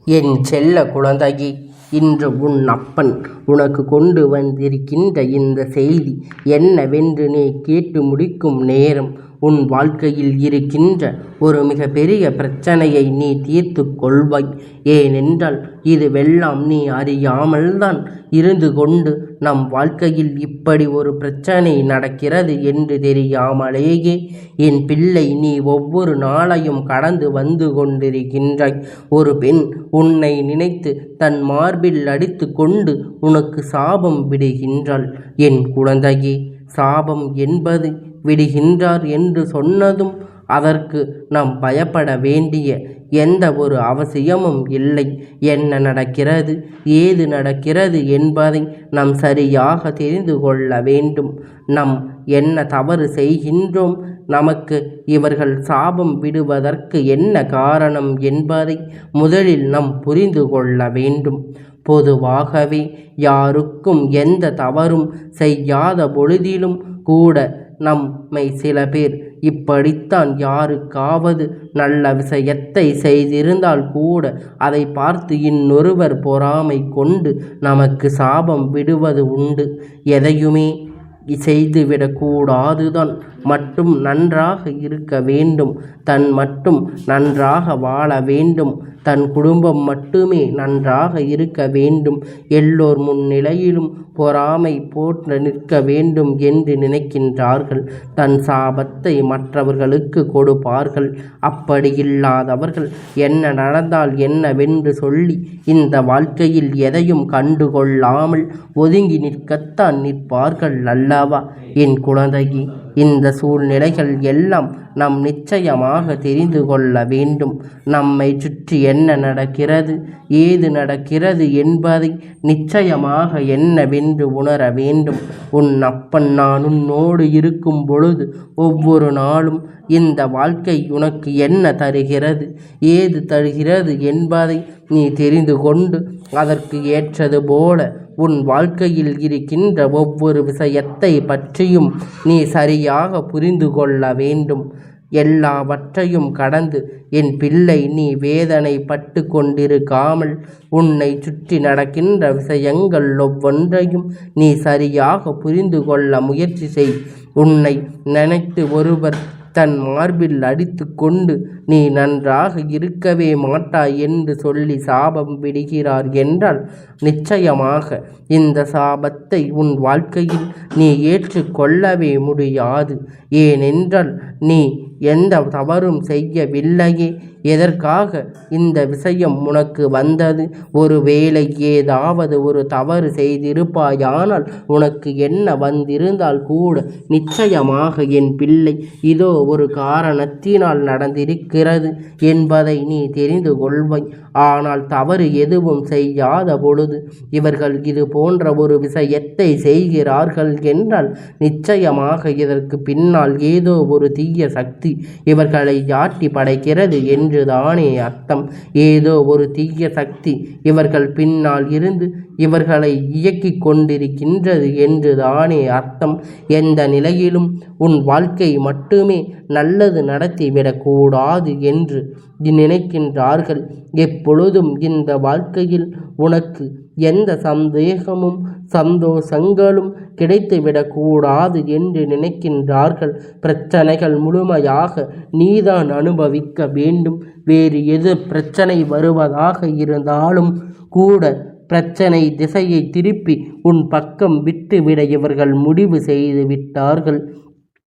என் செல்ல குழந்தையே, இன்று உன் அப்பன் உனக்கு கொண்டு வந்திருக்கின்ற இந்த செய்தி என்னவென்று நீ கேட்டு முடிக்கும் நேரம். உன் வாழ்க்கையில் இருக்கின்ற ஒரு மிக பெரிய பிரச்சனையை நீ தீர்த்து கொள்வாய். ஏனென்றால் இதுவெல்லாம் நீ அறியாமல்தான் இருந்து கொண்டு நம் வாழ்க்கையில் இப்படி ஒரு பிரச்சனை நடக்கிறது என்று தெரியாமலேயே என் பிள்ளை நீ ஒவ்வொரு நாளையும் கடந்து வந்து கொண்டிருக்கின்றாய். ஒரு பெண் உன்னை நினைத்து தன் மார்பில் அடித்து கொண்டு உனக்கு சாபம் விடுகின்றாள். என் குழந்தையே, சாபம் என்பது விடுகின்றார் என்று சொன்னதும் அதற்கு நாம் பயப்பட வேண்டிய எந்த ஒரு அவசியமும் இல்லை. என்ன நடக்கிறது, ஏது நடக்கிறது என்பதை நாம் சரியாக தெரிந்து கொள்ள வேண்டும். நாம் என்ன தவறு செய்கின்றோம், நமக்கு இவர்கள் சாபம் விடுவதற்கு என்ன காரணம் என்பதை முதலில் நாம் புரிந்து கொள்ள வேண்டும். பொதுவாகவே யாருக்கும் எந்த தவறும் செய்யாத பொழுதிலும் கூட நம்மை சில பேர் இப்படித்தான் யாருக்காவது நல்ல விஷயத்தை செய்திருந்தால் கூட அதை பார்த்து இன்னொருவர் பொறாமை கொண்டு நமக்கு சாபம் விடுவது உண்டு. எதையுமே செய்துவிடக்கூடாதுதான். மட்டும் நன்றாக இருக்க வேண்டும், தன் மட்டும் நன்றாக வாழ வேண்டும், தன் குடும்பம் மட்டுமே நன்றாக இருக்க வேண்டும், எல்லோர் முன்னிலையிலும் பொறாமை போற்ற நிற்க வேண்டும் என்று நினைக்கின்றார்கள். தன் சாபத்தை மற்றவர்களுக்கு கொடுப்பார்கள். அப்படி இல்லாதவர்கள் என்ன நடந்தால் என்னவென்று சொல்லி இந்த வாழ்க்கையில் எதையும் கண்டுகொள்ளாமல் ஒதுங்கி நிற்கத்தான் நிற்பார்கள் அல்லவா? என் குழந்தையே, இந்த சூழ்நிலைகள் எல்லாம் நாம் நிச்சயமாக தெரிந்து கொள்ள வேண்டும். நம்மை சுற்றி என்ன நடக்கிறது, ஏது நடக்கிறது என்பதை நிச்சயமாக என்னவென்று உணர வேண்டும். உன் அப்பன் நான் உன்னோடு இருக்கும் பொழுது ஒவ்வொரு நாளும் இந்த வாழ்க்கை உனக்கு என்ன தருகிறது, ஏது தருகிறது என்பதை நீ தெரிந்து கொண்டு அதற்கு ஏற்றது போல உன் வாழ்க்கையில் இருக்கின்ற ஒவ்வொரு விஷயத்தை பற்றியும் நீ சரியாக புரிந்து கொள்ள வேண்டும். எல்லாவற்றையும் கடந்து என் பிள்ளை நீ வேதனை பட்டு கொண்டிருக்காமல் உன்னை சுற்றி நடக்கின்ற விஷயங்கள் ஒவ்வொன்றையும் நீ சரியாக புரிந்து கொள்ள முயற்சி செய். உன்னை நினைத்து ஒருவர் தன் மார்பில் அடித்து கொண்டு நீ நன்றாக இருக்கவே மாட்டாய் என்று சொல்லி சாபம் விடுகிறார் என்றால் நிச்சயமாக இந்த சாபத்தை உன் வாழ்க்கையில் நீ ஏற்றுக்கொள்ளவே முடியாது. ஏனென்றால் நீ எந்த தவறும் செய்யவில்லையே, எதற்காக இந்த விஷயம் உனக்கு வந்தது? ஒருவேளை ஏதாவது ஒரு தவறு செய்திருப்பாயானால் உனக்கு என்ன வந்திருந்தால் கூட நிச்சயமாக என் பிள்ளை இதோ ஒரு காரணத்தினால் நடந்திருக்கிறது என்பதை நீ தெரிந்து கொள்வாய். ஆனால் தவறு எதுவும் செய்யாத பொழுது இவர்கள் இது போன்ற ஒரு விஷயத்தை செய்கிறார்கள் என்றால் நிச்சயமாக இதற்கு பின்னால் ஏதோ ஒரு தீய சக்தி இவர்களை ஆட்டி படைக்கிறது என்றுதானே அர்த்தம். ஏதோ ஒரு தீய சக்தி இவர்கள் பின்னால் இருந்து இவர்களை இயக்கி கொண்டிருக்கின்றது என்றுதானே அர்த்தம். எந்த நிலையிலும் உன் வாழ்க்கை மட்டுமே நல்லது நடத்திவிடக்கூடாது என்று நினைக்கின்றார்கள். எப்பொழுதும் இந்த வாழ்க்கையில் உனக்கு எந்த சந்தேகமும் சந்தோஷங்களும் கிடைத்துவிடக்கூடாது என்று நினைக்கின்றார்கள். பிரச்சனைகள் முழுமையாக நீதான் அனுபவிக்க வேண்டும். வேறு எது பிரச்சனை வருவதாக இருந்தாலும் கூட பிரச்சனை திசையை திருப்பி உன் பக்கம் விட்டுவிட இவர்கள் முடிவு செய்து விட்டார்கள்.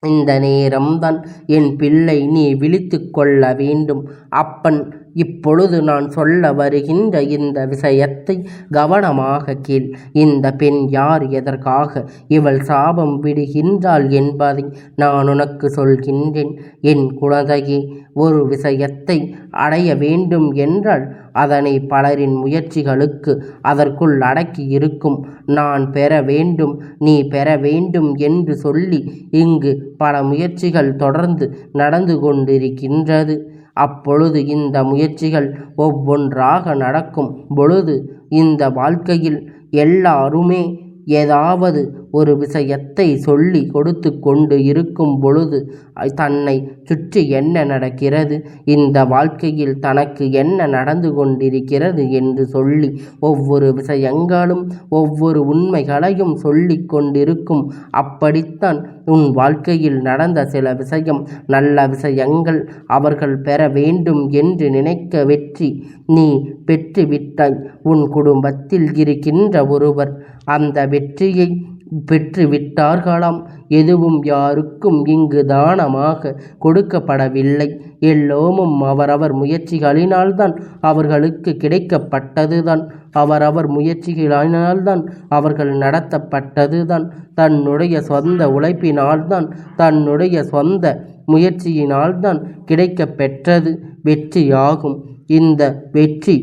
இந்த நேரம்தான் என் பிள்ளை நீ விழித்து கொள்ள வேண்டும். அப்பன் இப்பொழுது நான் சொல்ல வருகின்ற இந்த விஷயத்தை கவனமாக கேள். இந்த பெண் யார், எதற்காக இவள் சாபம் விடுகின்றாள் என்பதை நான் உனக்கு சொல்கின்றேன். என் குழந்தையே, ஒரு விஷயத்தை அடைய வேண்டும் என்றால் அதனை பலரின் முயற்சிகளுக்கு அதற்குள் அடக்கி இருக்கும். நான் பெற வேண்டும், நீ பெற வேண்டும் என்று சொல்லி இங்கு பல முயற்சிகள் தொடர்ந்து நடந்து கொண்டிருக்கின்றது. அப்பொழுது இந்த முயற்சிகள் ஒவ்வொன்றாக நடக்கும் பொழுது இந்த வாழ்க்கையில் எல்லாருமே ஏதாவது ஒரு விஷயத்தை சொல்லி கொடுத்து கொண்டு இருக்கும் பொழுது தன்னை சுற்றி என்ன நடக்கிறது, இந்த வாழ்க்கையில் தனக்கு என்ன நடந்து கொண்டிருக்கிறது என்று சொல்லி ஒவ்வொரு விஷயங்களும் ஒவ்வொரு உண்மைகளையும் சொல்லி கொண்டிருக்கும். அப்படித்தான் உன் வாழ்க்கையில் நடந்த சில விஷயம், நல்ல விஷயங்கள் அவர்கள் பெற வேண்டும் என்று நினைக்க வெற்றி நீ பெற்று விட்டாய். உன் குடும்பத்தில் இருக்கின்ற ஒருவர் அந்த வெற்றியை பெற்று விட்டார்களாம். எதுவும் யாருக்கும் இங்கு தானமாக கொடுக்கப்படவில்லை. எல்லோரும் அவரவர் முயற்சிகளினால்தான் அவர்களுக்கு கிடைக்கப்பட்டதுதான். அவரவர் முயற்சிகளினால்தான் அவர்கள் நடத்தப்பட்டதுதான். தன்னுடைய சொந்த உழைப்பினால்தான், தன்னுடைய சொந்த முயற்சியினால்தான் கிடைக்கப்பெற்றது வெற்றியாகும். இந்த வெற்றி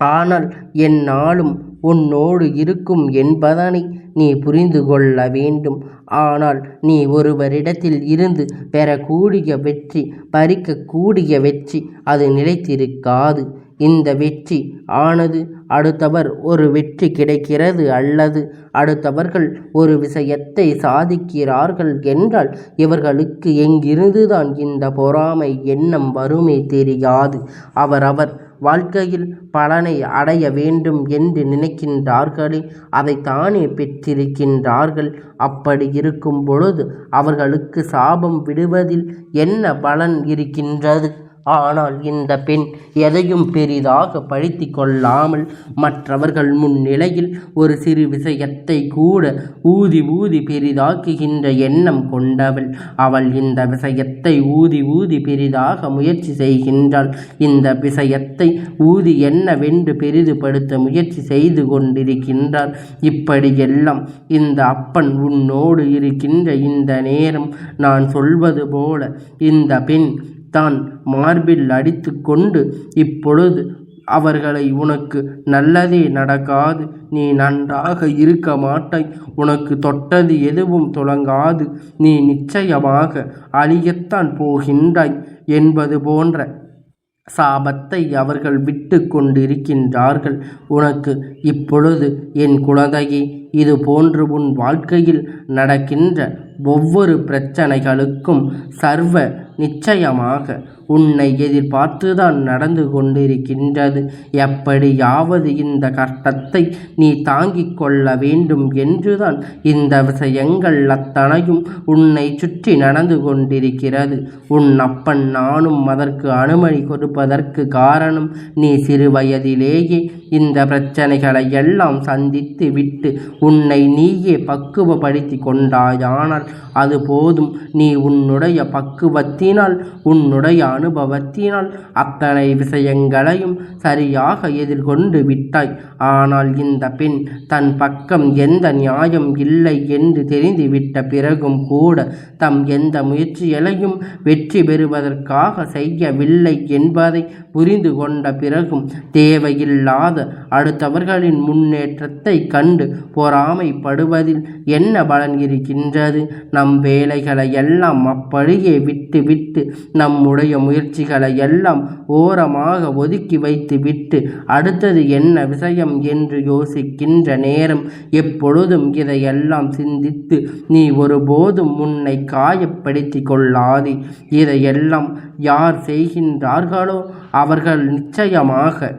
ஆனால் எந்நாளும் உன்னோடு இருக்கும் என்பதனை நீ புரிந்து கொள்ள வேண்டும். ஆனால் நீ ஒருவரிடத்தில் இருந்து பெறக்கூடிய வெற்றி, பறிக்கக்கூடிய வெற்றி அது நிலைத்திருக்காது. இந்த வெற்றி ஆனது அடுத்தவர் ஒரு வெற்றி கிடைக்கிறது அல்லது அடுத்தவர்கள் ஒரு விஷயத்தை சாதிக்கிறார்கள் என்றால் இவர்களுக்கு எங்கிருந்துதான் இந்த பொறாமை எண்ணம் வருமே தெரியாது. அவரவர் வாழ்க்கையில் பலனை அடைய வேண்டும் என்று நினைக்கின்றார்களே அதை தானே பெற்றிருக்கின்றார்கள். அப்படி இருக்கும் பொழுது அவர்களுக்கு சாபம் விடுவதில் என்ன பலன் இருக்கின்றது? ஆனால் இந்த பெண் எதையும் பெரிதாக பழித்து கொள்ளாமல் மற்றவர்கள் முன்னிலையில் ஒரு சிறு விஷயத்தை கூட ஊதி ஊதி பெரிதாக்குகின்ற எண்ணம் கொண்டவள். அவள் இந்த விஷயத்தை ஊதி ஊதி பெரிதாக முயற்சி செய்கின்றாள். இந்த விஷயத்தை ஊதி என்னவென்று பெரிதுபடுத்த முயற்சி செய்து கொண்டிருக்கின்றாள். இப்படியெல்லாம் இந்த அப்பன் உன்னோடு இருக்கின்ற இந்த நேரம் நான் சொல்வது போல இந்த பெண் தான் மார்பில் அடித்து கொண்டு இப்பொழுது அவர்களை உனக்கு நல்லதே நடக்காது, நீ நன்றாக இருக்க மாட்டாய், உனக்கு தொட்டது எதுவும் தொடங்காது, நீ நிச்சயமாக அழியத்தான் போகின்றாய் என்பது போன்ற சாபத்தை அவர்கள் விட்டு கொண்டிருக்கின்றார்கள். உனக்கு இப்பொழுது என் குழந்தையே, இது போன்று உன் வாழ்க்கையில் நடக்கின்ற ஒவ்வொரு பிரச்சனைகளுக்கும் சர்வ நிச்சயமாக உன்னை எதிர்பார்த்துதான் நடந்து கொண்டிருக்கின்றது. எப்படியாவது இந்த கஷ்டத்தை நீ தாங்கிக் கொள்ள வேண்டும் என்றுதான் இந்த விஷயங்கள் அத்தனையும் உன்னை சுற்றி நடந்து கொண்டிருக்கிறது. உன் அப்பன் நானும் அதற்கு அனுமதி கொடுப்பதற்கு காரணம் நீ சிறு வயதிலேயே இந்த பிரச்சனைகளை எல்லாம் சந்தித்து விட்டு உன்னை நீயே பக்குவப்படுத்தி கொண்டாயானால் அது போதும். நீ உன்னுடைய பக்குவத்தினால், உன்னுடைய அனுபவத்தினால் அத்தனை விஷயங்களையும் சரியாக எதிர்கொண்டு விட்டாய். ஆனால் இந்த பெண் தன் பக்கம் எந்த நியாயம் இல்லை என்று தெரிந்துவிட்ட பிறகும் கூட தம் எந்த முயற்சிகளையும் வெற்றி பெறுவதற்காக செய்யவில்லை என்பதை புரிந்து கொண்ட பிறகும் தேவையில்லாத அடுத்தவர்களின் முன்னேற்றத்தை கண்டு பொறாமைப்படுவதில் என்ன பலன் இருக்கின்றது? நம் வேலைகளை எல்லாம் அப்படியே விட்டு விட்டு நம்முடைய முயற்சிகளை எல்லாம் ஓரமாக ஒதுக்கி வைத்து விட்டு அடுத்தது என்ன விஷயம் என்று யோசிக்கின்ற நேரம் எப்பொழுதும் இதையெல்லாம் சிந்தித்து நீ ஒருபோதும் உன்னை காயப்படுத்தி கொள்ளாதே. இதையெல்லாம் யார் செய்கின்றார்களோ அவர்கள் நிச்சயமாக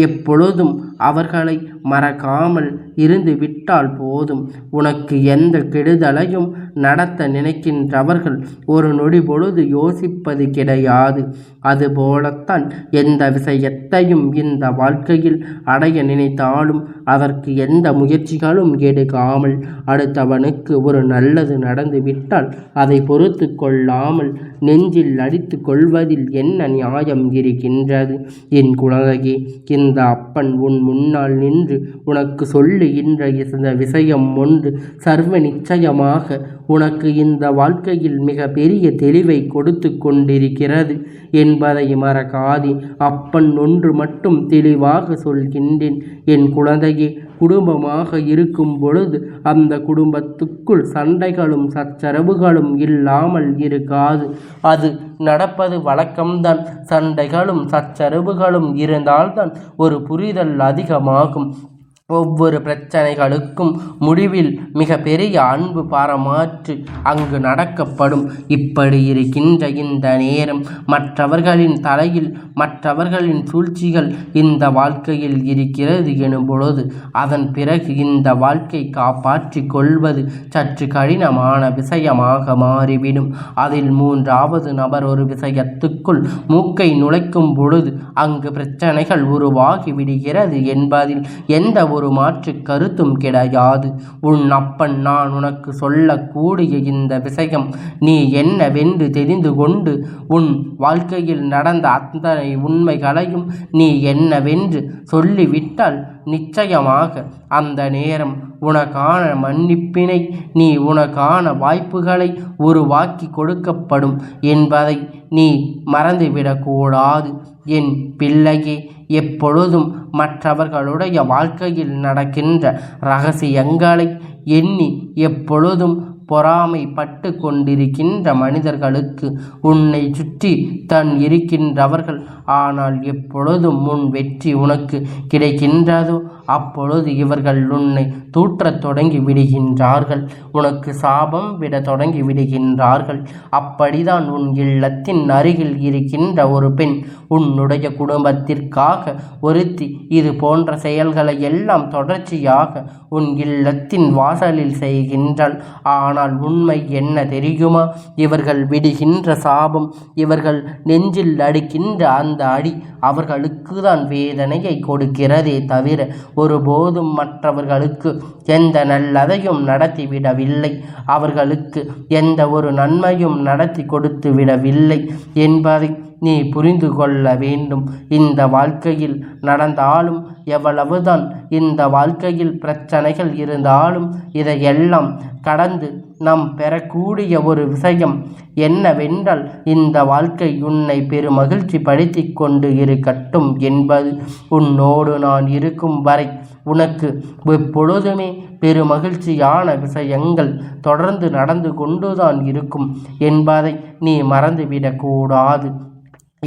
எப்பொழுதும் அவர்களை மறக்காமல் இருந்து விட்டால் போதும். உனக்கு எந்த கெடுதலையும் நடத்த நினைக்கின்றவர்கள் ஒரு நொடி பொழுது யோசிப்பது கிடையாது. அதுபோலத்தான் எந்த விஷயத்தையும் இந்த வாழ்க்கையில் அடைய நினைத்தாலும் அதற்கு எந்த முயற்சிகளும் எடுக்காமல் அடுத்தவனுக்கு ஒரு நல்லது நடந்து விட்டால் அதை பொறுத்து கொள்ளாமல் நெஞ்சில் அடித்து கொள்வதில் என்ன நியாயம் இருக்கின்றது? என் குழந்தையே, இந்த அப்பன் உன் முன்னால் நின்று உனக்கு சொல்லுகின்ற இந்த விஷயம் ஒன்று சர்வ நிச்சயமாக உனக்கு இந்த வாழ்க்கையில் மிக பெரிய தெளிவை கொடுத்து கொண்டிருக்கிறது என்பதை மறக்காதே. அப்பன் ஒன்று மட்டும் தெளிவாக சொல்கின்றேன், என் குழந்தையே, குடும்பமாக இருக்கும் பொழுது அந்த குடும்பத்துக்குள் சண்டைகளும் சச்சரவுகளும் இல்லாமல் இருக்காது. அது நடப்பது வழக்கம்தான். சண்டைகளும் சச்சரவுகளும் இருந்தால்தான் ஒரு புரிதல் அதிகமாகும். ஒவ்வொரு பிரச்சனைகளுக்கும் முடிவில் மிக பெரிய அன்பு பாரமாற்று அங்கு நடக்கப்படும். இப்படி இருக்கின்ற இந்த நேரம் மற்றவர்களின் தலையில் மற்றவர்களின் சூழ்ச்சிகள் இந்த வாழ்க்கையில் இருக்கிறது எனும் பொழுது அதன் பிறகு இந்த வாழ்க்கை காப்பாற்றி கொள்வது சற்று கடினமான விஷயமாக மாறிவிடும். அதில் மூன்றாவது நபர் ஒரு விஷயத்துக்குள் மூக்கை நுழைக்கும் பொழுது அங்கு பிரச்சனைகள் உருவாகி விடுகிறது என்பதில் எந்த ஒரு மாற்று கருத்தும் கிடையாது. உன் அப்பன் நான் உனக்கு சொல்லக்கூடிய இந்த விஷயம் நீ என்னவென்று தெரிந்து கொண்டு உன் வாழ்க்கையில் நடந்த அத்தனை உண்மைகளையும் நீ என்னவென்று சொல்லிவிட்டால் நிச்சயமாக அந்த நேரம் உனக்கான மன்னிப்பினை நீ உனக்கான வாய்ப்புகளை உருவாக்கி கொடுக்கப்படும் என்பதை நீ மறந்துவிடக்கூடாது. என் பிள்ளையே, எப்பொழுதும் மற்றவர்களுடைய வாழ்க்கையில் நடக்கின்ற இரகசியங்களை எண்ணி எப்பொழுதும் பொறாமைப்பட்டு கொண்டிருக்கின்ற மனிதர்களுக்கு உன்னை சுற்றி இருக்கின்றவர்கள் ஆனால் எப்பொழுதும் முன் வெற்றி உனக்கு கிடைக்கின்றதோ அப்பொழுது இவர்கள் உன்னை தூற்றத் தொடங்கி விடுகின்றார்கள், உனக்கு சாபம் விட தொடங்கி விடுகின்றார்கள். அப்படிதான் உன் இல்லத்தின் அருகில் இருக்கின்ற ஒரு பெண் உன்னுடைய குடும்பத்திற்காக ஒருத்தி இது போன்ற செயல்களை எல்லாம் தொடர்ச்சியாக உன் இல்லத்தின் வாசலில் செய்கின்றாள். ஆனால் உண்மை என்ன தெரியுமா? இவர்கள் விடுகின்ற சாபம், இவர்கள் நெஞ்சில் அடிக்கின்ற அந்த அடி அவர்களுக்கு தான் வேதனையை கொடுக்கிறதே தவிர ஒருபோதும் மற்றவர்களுக்கு எந்த நல்லதையும் நடத்திவிடவில்லை, அவர்களுக்கு எந்த ஒரு நன்மையும் நடத்தி கொடுத்து விடவில்லை என்பதை நீ புரிந்து கொள்ள வேண்டும். இந்த வாழ்க்கையில் நடந்தாலும் எவ்வளவுதான் இந்த வாழ்க்கையில் பிரச்சனைகள் இருந்தாலும் இதையெல்லாம் கடந்து நாம் பெறக்கூடிய ஒரு விஷயம் என்னவென்றால் இந்த வாழ்க்கை உன்னை பெருமகிழ்ச்சி படுத்தி கொண்டு இருக்கட்டும் என்பது. உன்னோடு நான் இருக்கும் வரை உனக்கு எப்பொழுதுமே பெருமகிழ்ச்சியான விஷயங்கள் தொடர்ந்து நடந்து கொண்டுதான் இருக்கும் என்பதை நீ மறந்துவிடக்கூடாது.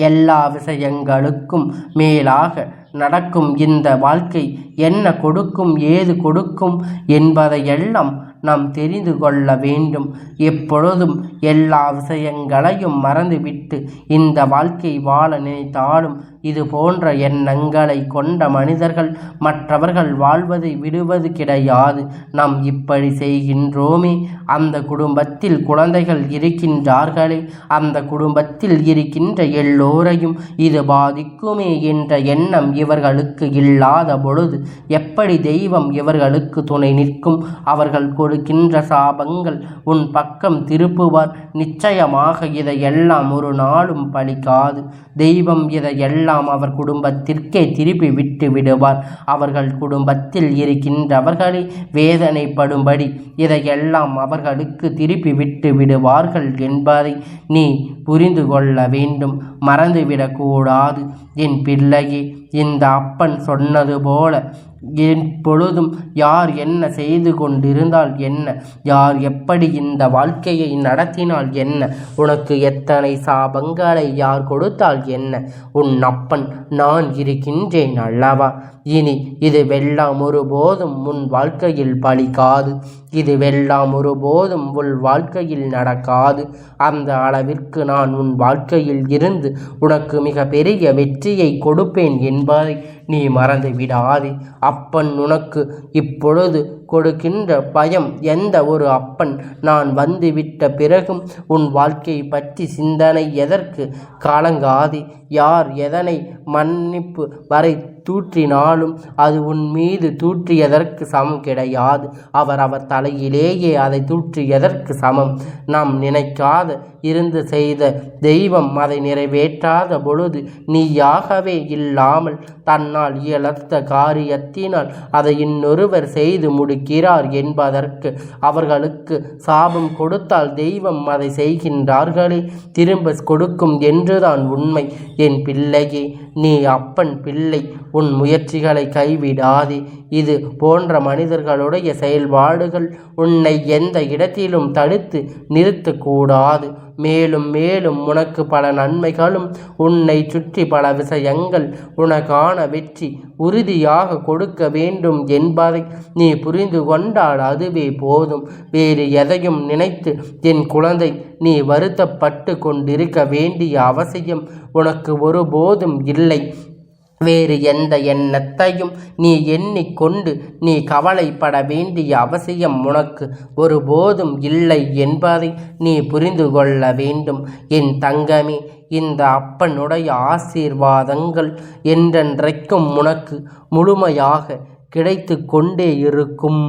எல்லா விஷயங்களுக்கும் மேலாக நடக்கும் இந்த வாழ்க்கை என்ன கொடுக்கும் ஏது கொடுக்கும் என்பதையெல்லாம் நாம் தெரிந்து கொள்ள வேண்டும். எப்பொழுதும் எல்லா விஷயங்களையும் மறந்துவிட்டு இந்த வாழ்க்கை வாழ நினைத்தாலும் இது போன்ற எண்ணங்களை கொண்ட மனிதர்கள் மற்றவர்கள் வாழ்வதை விடுவது கிடையாது. நாம் இப்படி செய்கின்றோமே, அந்த குடும்பத்தில் குழந்தைகள் இருக்கின்றார்களே, அந்த குடும்பத்தில் இருக்கின்ற எல்லோரையும் இது பாதிக்குமே என்ற எண்ணம் இவர்களுக்கு இல்லாத பொழுது எப்படி தெய்வம் இவர்களுக்கு துணை நிற்கும்? அவர்கள் கொடுக்கின்ற சாபங்கள் உன் பக்கம் திருப்புவார். நிச்சயமாக இதையெல்லாம் ஒரு நாளும் பலிக்காது. தெய்வம் இதையெல்லாம் அவர் குடும்பத்திற்கே திருப்பி விட்டு விடுவார். அவர்கள் குடும்பத்தில் இருக்கின்றவர்களை வேதனைப்படும்படி இதையெல்லாம் அவர்களுக்கு திருப்பி விட்டு விடுவார்கள் என்பதை நீ புரிந்து கொள்ள வேண்டும், மறந்துவிடக்கூடாது. என் பிள்ளையே, இந்த அப்பன் சொன்னது போல எப்பொழுதும் யார் என்ன செய்து கொண்டிருந்தால் என்ன, யார் எப்படி இந்த வாழ்க்கையை நடத்தினால் என்ன, உனக்கு எத்தனை சாபங்களை யார் கொடுத்தால் என்ன, உன் அப்பன் நான் இருக்கின்றேன் அல்லவா? இனி இதுவெல்லாம் ஒருபோதும் உன் வாழ்க்கையில் பலிக்காது. இதுவெல்லாம் ஒருபோதும் உன் வாழ்க்கையில் நடக்காது. அந்த அளவிற்கு நான் உன் வாழ்க்கையில் இருந்து உனக்கு மிக பெரிய வெற்றியை கொடுப்பேன் என்பதை நீ மறந்து விடாதே. அப்பன் உனக்கு இப்பொழுது கொடுக்கின்ற பயம் எந்த ஒரு அப்பன் நான் வந்துவிட்ட பிறகும் உன் வாழ்க்கை பற்றி சிந்தனை எதற்கு கலங்காதே. யார் எதனை மன்னிப்பு வரை தூற்றினாலும் அது உன் மீது தூற்றியதற்கு சமம் கிடையாது. அவர் தலையிலேயே அதை தூற்றியதற்கு சமம். நாம் நினைக்காத இருந்து செய்த தெய்வம் அதை நிறைவேற்றாத பொழுது நீயாகவே இல்லாமல் தன்னால் இயலத்த காரியத்தினால் அதை இன்னொருவர் செய்து முடிக்கிறார் என்பதற்கு அவர்களுக்கு சாபம் கொடுத்தால் தெய்வம் அதை செய்கின்றார்களே, திரும்ப கொடுக்கும் என்றுதான் உண்மை. என் பிள்ளையே, நீ அப்பன் பிள்ளை, உன் முயற்சிகளை கைவிடாதே. இது போன்ற மனிதர்களுடைய செயல்பாடுகள் உன்னை எந்த இடத்திலும் தடுத்து நிறுத்தக்கூடாது. மேலும் மேலும் உனக்கு பல நன்மைகளும் உன்னை சுற்றி பல விஷயங்கள் உனக்கான வெற்றி உறுதியாக கொடுக்க வேண்டும் என்பதை நீ புரிந்து கொண்டால் அதுவே போதும். வேறு எதையும் நினைத்து என் குழந்தை நீ வருத்தப்பட்டு கொண்டிருக்க வேண்டிய அவசியம் உனக்கு ஒருபோதும் இல்லை. வேறு எந்த எண்ணத்தையும் நீ எண்ணிக்கொண்டு நீ கவலைப்பட வேண்டிய அவசியம் உனக்கு ஒருபோதும் இல்லை என்பதை நீ புரிந்து கொள்ள வேண்டும். என் தங்கமே, இந்த அப்பனுடைய ஆசீர்வாதங்கள் என்றென்றைக்கும் உனக்கு முழுமையாக கிடைத்து கொண்டே இருக்கும்.